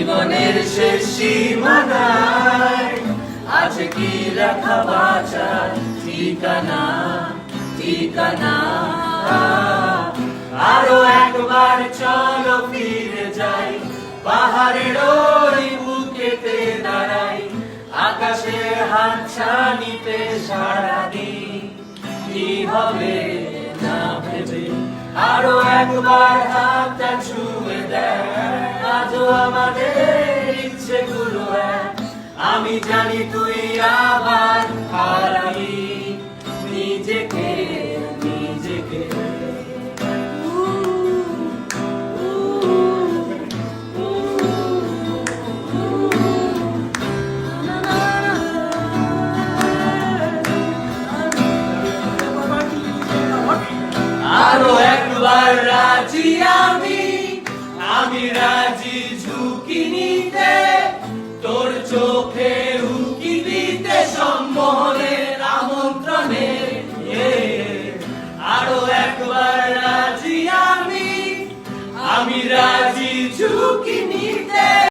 জীবনের শেষ সীমানায় আছে কি লেখা বাঁচার ঠিকানা ঠিকানা। আরো একবার চলো ফিরে যাই, পাহাড়ের ওই বুকেতে দাঁড়াই, আকাশে হাতছানিতে সারাদিন কি হবে না ভেবে। আরো একবার হাতটা ছুঁয়ে দেয়, আজও আমাদের ইচ্ছেগুলো এক। আমি জানি তুই আবার হারাবি নিজেকে নিজেকে। আরো একবার রাজি আমি রাজি